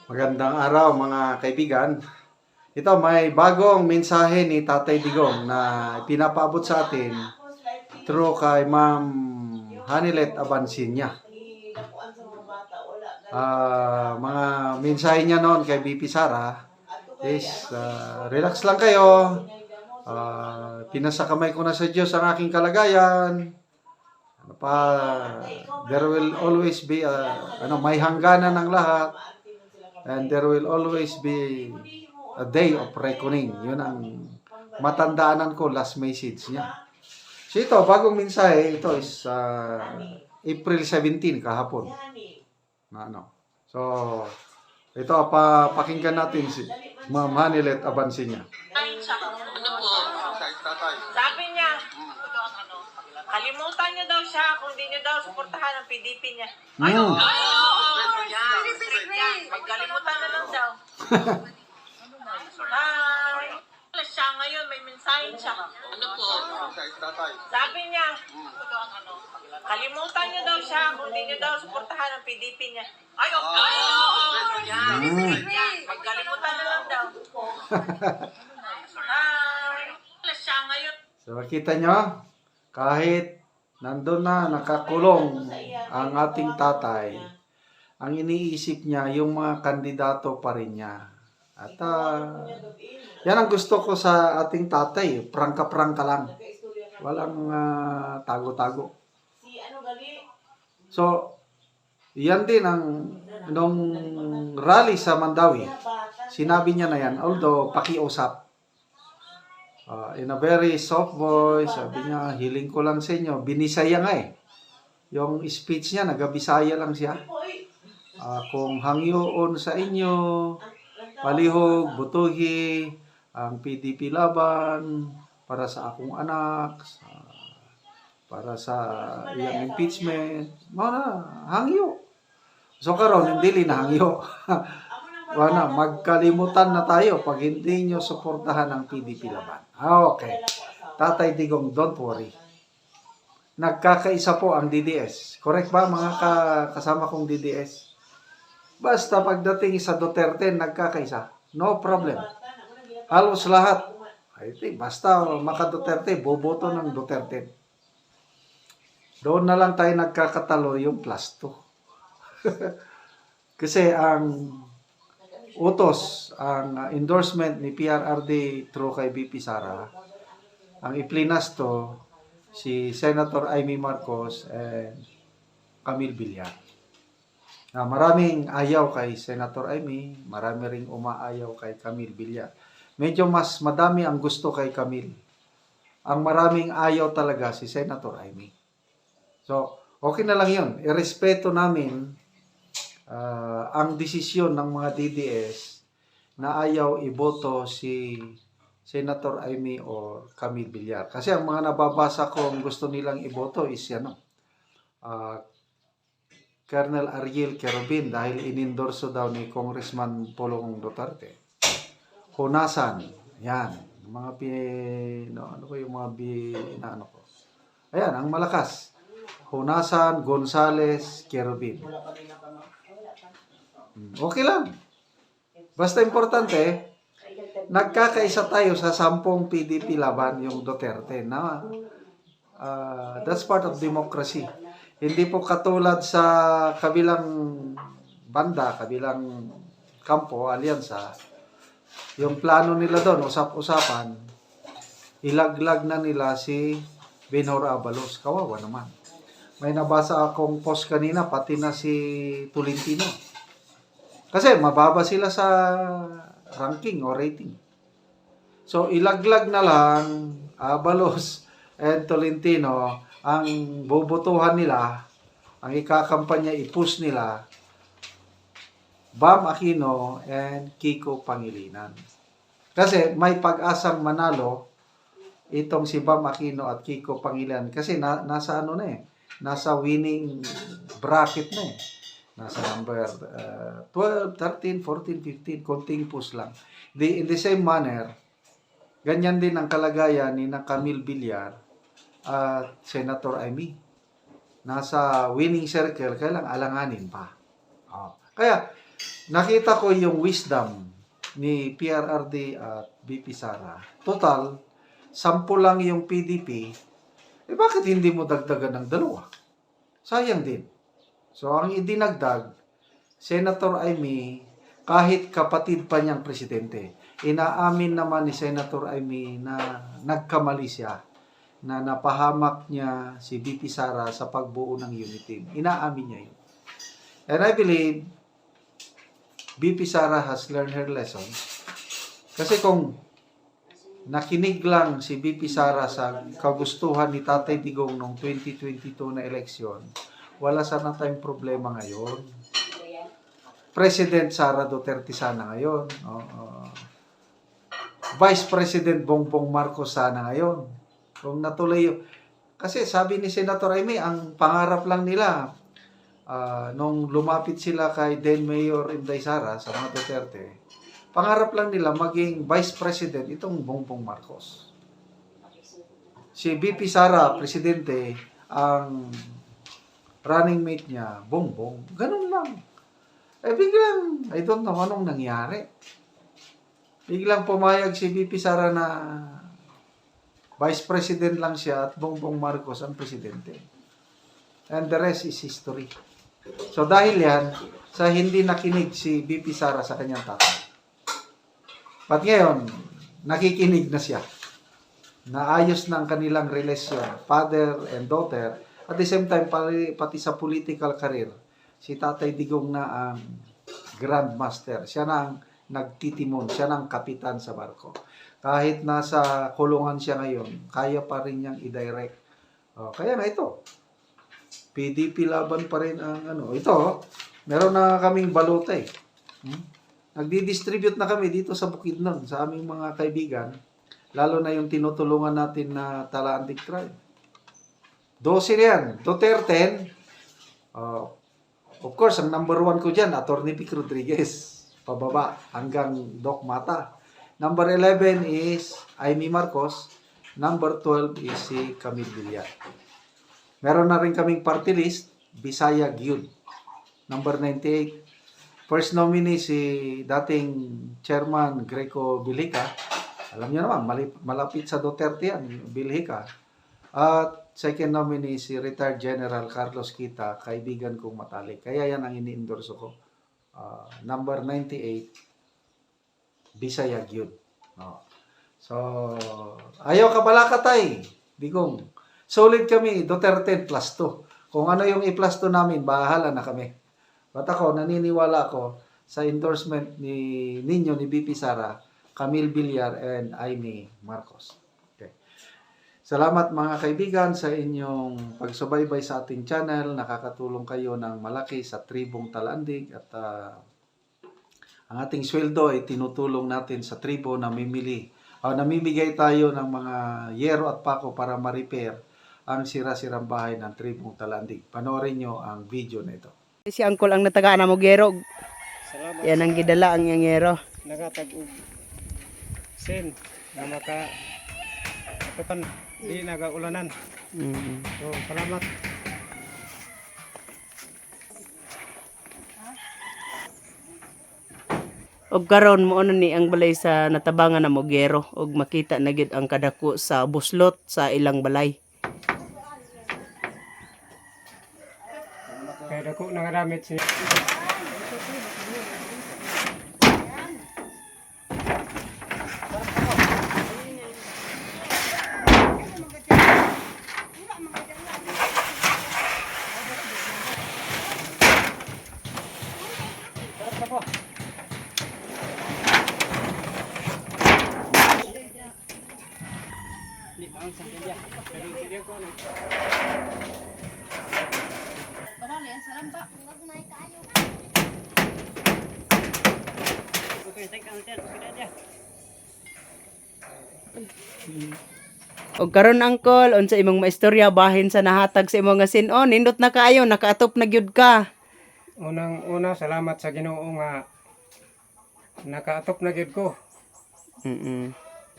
Magandang araw mga kaibigan. Ito may bagong mensahe ni Tatay Digong na pinapaabot sa atin through kay Ma'am Hanilet Abansinya. Mga mensahe niya noon kay BP Sara is relax lang kayo. Pinasakamay ko na sa Diyos ang aking kalagayan. There will always be may hangganan ng lahat. And there will always be a day of reckoning. Yun ang matandaanan ko, last message niya. So ito, bagong mensahe, ito is April 17, kahapon. So, ito, pakinggan natin si Ma'am Hanilet Abansinya. Sabi niya, kalimutan niyo daw siya kung di niyo daw suportahan ang PDP niya. Magkalimutan na lang daw. Siya ngayon, may mensahe siya. Ano po? Sabi niya, kalimutan niyo daw siya kung di niyo daw suportahan ang PDP niya. Magkalimutan na lang daw. Siya ngayon. So, makita nyo, kahit nandun na nakakulong ang ating tatay, ang iniisip niya, yung mga kandidato pa rin niya. At yan ang gusto ko sa ating tatay, prangka-prangka lang. Walang tago-tago. So, yan din ang nung rally sa Mandawi, sinabi niya na yan, although pakiusap. In a very soft voice, sabi niya, hiling ko lang sa inyo. Binisaya nga eh. Yung speech niya, nagabisaya lang siya. Kung hangyoon sa inyo, palihog, butuhi, ang PDP laban, para sa akong anak, para sa iyang impeachment, hangyo. So karon hindi na hangyo. Magkalimutan na tayo pag hindi nyo suportahan ang PDP laban. Okay. Tatay Digong, don't worry. Nagkakaisa po ang DDS. Correct ba mga kasama kong DDS? Basta pagdating sa Duterte, nagkakaisa. No problem. Halos lahat. Basta maka-Duterte, boboto ng Duterte. Doon na lang tayo nagkakatalo yung plus 2. Kasi ang utos, ang endorsement ni PRRD through kay BP Sara, ang iplinasto si Senator Amy Marcos and Camille Villar. Maraming ayaw kay Senator Amy, marami ring umaayaw kay Camille Villar. Medyo mas madami ang gusto kay Camille. Ang maraming ayaw talaga si Senator Amy. So, okay na lang yun. Irespeto namin ang desisyon ng mga DDS na ayaw iboto si Senator Amy o Camille Villar. Kasi ang mga nababasa kong gusto nilang iboto is Colonel Ariel Querubin dahil inendorso daw ni Congressman Pulong Duterte. Hunasan, yan. Mga Ayan, ang malakas. Hunasan, Gonzales, Querubin. Okay lang. Basta importante, nagkakaisa tayo sa 10 PDP laban yung Duterte. That's part of democracy. Hindi po katulad sa kabilang banda, kabilang kampo, alyansa, yung plano nila doon, usap-usapan, ilaglag na nila si Benhur Abalos. Kawawa naman. May nabasa akong post kanina, pati na si Tolentino. Kasi mababa sila sa ranking o rating. So, ilaglag na lang Abalos and Tolentino ang bubutuhan nila, ang ikakampanya, i-push nila, Bam Aquino and Kiko Pangilinan. Kasi may pag-asang manalo itong si Bam Aquino at Kiko Pangilinan. Kasi nasa nasa winning bracket na eh. Nasa number 12, 13, 14, 15, konting push lang. In the same manner, ganyan din ang kalagayan ni Camille Villar at Senator Amy. Nasa winning circle, kailang alanganin pa. Kaya, nakita ko yung wisdom ni PRRD at BP Sara. Total, 10 lang yung PDP. Bakit hindi mo dagdagan ng 2? Sayang din. So, ang idinagdag, Senator Amy, kahit kapatid pa niyang presidente, inaamin naman ni Senator Amy na nagkamali siya, na napahamak niya si BP Sara sa pagbuo ng unit team. Inaamin niya yun. And I believe BP Sara has learned her lesson. Kasi kung nakinig lang si BP Sara sa kagustuhan ni Tatay Digong noong 2022 na eleksyon, wala sana tayong problema ngayon. President Sara Duterte sana ngayon. Vice President Bongbong Marcos sana ngayon. Kung natuloy yun. Kasi sabi ni Senator Amy, ang pangarap lang nila, nung lumapit sila kay then Mayor Inday Sara sa mga Duterte, pangarap lang nila maging Vice President itong Bongbong Marcos. Si BP Sara, Presidente, ang running mate niya, Bongbong. Ganun lang. Biglang, I don't know anong nangyari. Biglang pumayag si BP Sara na Vice President lang siya at Bongbong Marcos ang Presidente. And the rest is history. So dahil yan, sa hindi nakinig si BP Sara sa kanyang tatay. But ngayon, nakikinig na siya. Naayos na ang kanilang relasyon, father and daughter. At the same time, pati sa political career, si Tatay Digong na ang grandmaster. Siya na ang nagtitimon, siya na ang kapitan sa barko. Kahit nasa kulungan siya ngayon, kaya pa rin niyang i-direct. Kaya na ito. PDP laban pa rin ang ano. Ito, meron na kaming baluta eh. Nagdi-distribute na kami dito sa Bukidnon, sa aming mga kaibigan. Lalo na yung tinutulungan natin na Talandig Tribe. 12 yan. Duterte, of course, ang number 1 ko dyan, Atty. Vic Rodriguez. Pababa hanggang Doc Mata. Number 11 is Amy Marcos. Number 12 is si Camille Villar. Meron na rin kaming party list, Bisaya Gyud. Number 98. First nominee si dating Chairman Greco Bilhica. Alam niyo naman, malapit sa Duterte yan, Bilhica. At second nominee si retired General Carlos Kita, kaibigan kong matalik. Kaya yan ang ini-endorse ko. Number 98, Bisaya Gyud. So, ayaw ka pala katay. Digong. Solid kami, Duterte plus 2. Kung ano yung i-plus 2 namin, bahala na kami. But ako, naniniwala ako sa endorsement ni BP Sara, Camille Villar, and Amy Marcos. Okay. Salamat mga kaibigan sa inyong pagsubaybay sa ating channel. Nakakatulong kayo ng malaki sa tribong Talandig at ang ating sweldo ay tinutulong natin sa tribo na namimigay tayo ng mga yero at pako para ma-repair ang sira-sirang bahay ng tribong Talandig. Panoorin nyo ang video na ito. Si Angkol ang natagaan na mo gero. Salamat. Yan ang gidala ang iyang gero. Nagatag-ug sen na makapan di nagaulanan. So, salamat. Og karon mo ni ang balay sa natabangan na mo gero og makita na gid ang kadako sa buslot sa ilang balay. Kaya dako nangadamit siya. Og karon Angkol, unsa imong maistorya bahin sa nahatag sa imong nga sin-on? Nindot na kaayo, nakaatop na gyud ka. Unang-una, salamat sa Ginoo nga nakaatop na gyud ko.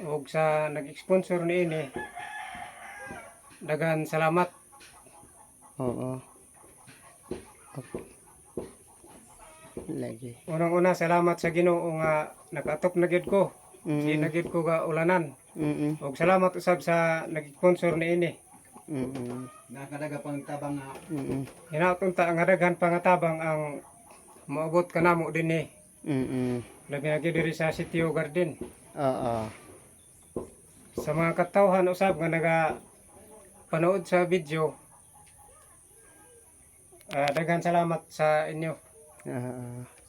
Ug sa nag-sponsor niini, dagan salamat. Oo. Lagi. Unang-una salamat sa Ginoo nga nakaatop na gid ko. Di na gid ko ga ulanan. Mm. Og salamat usab sa nag-sponsor niini. Mm. Nakadaga pang tabang nga Mm. Hinatunta ang daghan pangatabang ang maabot kanamo dinhi. Mm. Labi na gid diri sa Sitio Garden. Oo. Sa mga katawhan usab nga naga panood sa video. Daghan salamat sa inyo.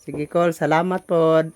Sige, Col. Salamat pod.